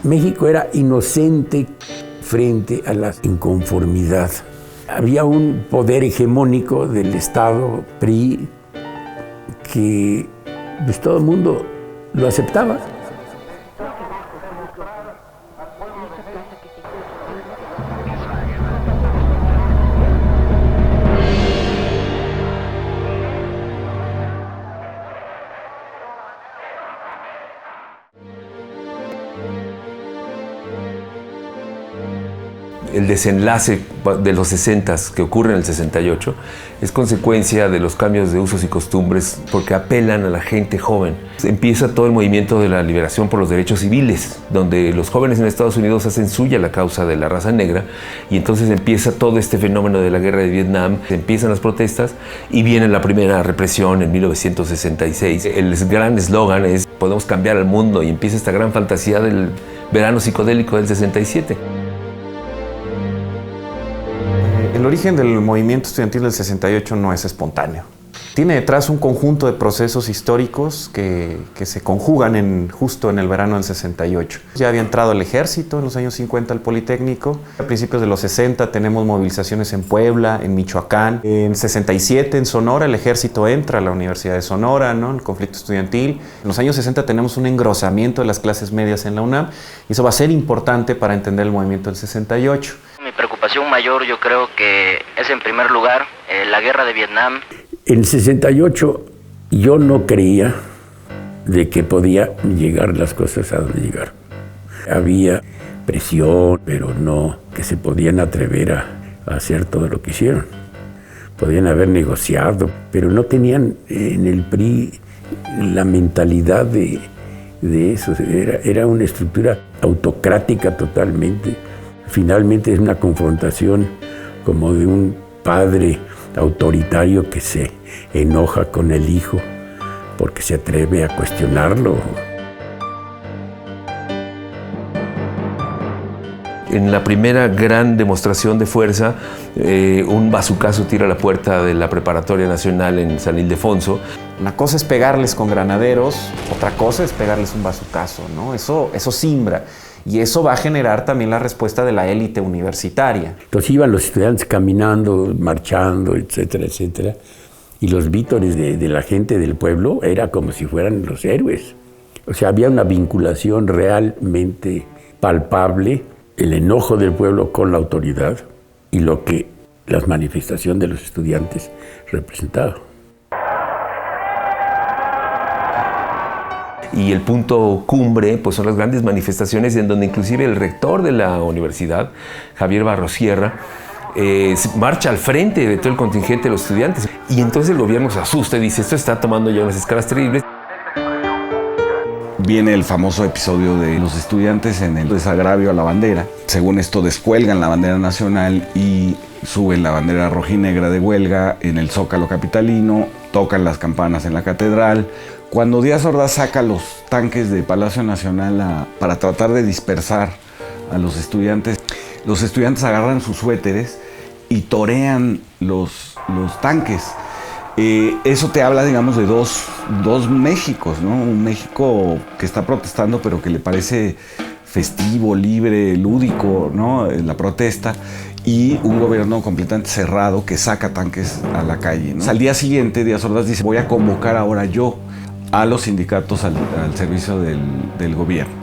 México era inocente frente a la inconformidad. Había un poder hegemónico del Estado, PRI, que pues, todo el mundo lo aceptaba. El desenlace de los 60s que ocurre en el 68 es consecuencia de los cambios de usos y costumbres porque apelan a la gente joven. Empieza todo el movimiento de la liberación por los derechos civiles, donde los jóvenes en Estados Unidos hacen suya la causa de la raza negra y entonces empieza todo este fenómeno de la guerra de Vietnam, empiezan las protestas y viene la primera represión en 1966. El gran eslogan es "Podemos cambiar al mundo" y empieza esta gran fantasía del verano psicodélico del 67. El origen del movimiento estudiantil del 68 no es espontáneo. Tiene detrás un conjunto de procesos históricos que se conjugan justo en el verano del 68. Ya había entrado el ejército en los años 50 al Politécnico. A principios de los 60 tenemos movilizaciones en Puebla, en Michoacán. En 67 en Sonora el ejército entra a la Universidad de Sonora, ¿no? El conflicto estudiantil. En los años 60 tenemos un engrosamiento de las clases medias en la UNAM y eso va a ser importante para entender el movimiento del 68. Mi preocupación mayor yo creo que es en primer lugar la guerra de Vietnam. En el 68 yo no creía de que podía llegar las cosas a donde llegar. Había presión, pero no que se podían atrever a hacer todo lo que hicieron. Podían haber negociado, pero no tenían en el PRI la mentalidad de eso. Era una estructura autocrática totalmente. Finalmente es una confrontación como de un padre autoritario que se enoja con el hijo porque se atreve a cuestionarlo. En la primera gran demostración de fuerza, un bazucazo tira a la puerta de la Preparatoria Nacional en San Ildefonso. Una cosa es pegarles con granaderos, otra cosa es pegarles un bazucazo, ¿no? Eso simbra. Y eso va a generar también la respuesta de la élite universitaria. Entonces iban los estudiantes caminando, marchando, etcétera, etcétera. Y los vítores de la gente del pueblo era como si fueran los héroes. O sea, había una vinculación realmente palpable, el enojo del pueblo con la autoridad y lo que la manifestación de los estudiantes representaba. Y el punto cumbre pues son las grandes manifestaciones en donde inclusive el rector de la universidad, Javier Barrosierra, marcha al frente de todo el contingente de los estudiantes. Y entonces el gobierno se asusta y dice, esto está tomando ya unas escalas terribles. Viene el famoso episodio de los estudiantes en el desagravio a la bandera. Según esto, descuelgan la bandera nacional y suben la bandera rojinegra de huelga en el Zócalo capitalino, tocan las campanas en la catedral. Cuando Díaz Ordaz saca los tanques de Palacio Nacional para tratar de dispersar a los estudiantes agarran sus suéteres y torean los tanques. Eso te habla, digamos, de dos Méxicos, ¿no? Un México que está protestando, pero que le parece festivo, libre, lúdico, ¿no? La protesta. Y un gobierno completamente cerrado que saca tanques a la calle, ¿no? Al día siguiente, Díaz Ordaz dice, voy a convocar ahora yo a los sindicatos al servicio del gobierno.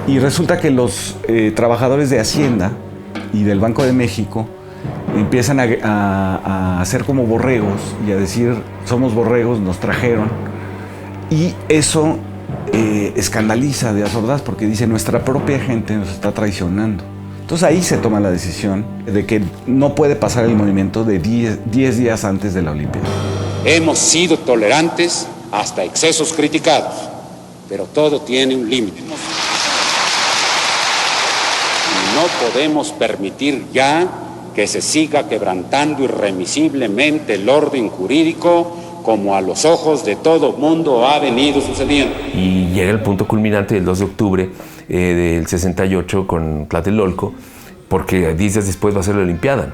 Y resulta que los trabajadores de Hacienda y del Banco de México empiezan a hacer como borregos y a decir, somos borregos, nos trajeron. Y eso escandaliza a Díaz Ordaz porque dice, nuestra propia gente nos está traicionando. Entonces ahí se toma la decisión de que no puede pasar el movimiento de 10 días antes de la Olimpiada. Hemos sido tolerantes hasta excesos criticados, pero todo tiene un límite. Y no podemos permitir ya que se siga quebrantando irremisiblemente el orden jurídico como a los ojos de todo mundo ha venido sucediendo. Y llega el punto culminante del 2 de octubre del 68 con Tlatelolco, porque 10 días después va a ser la Olimpiada.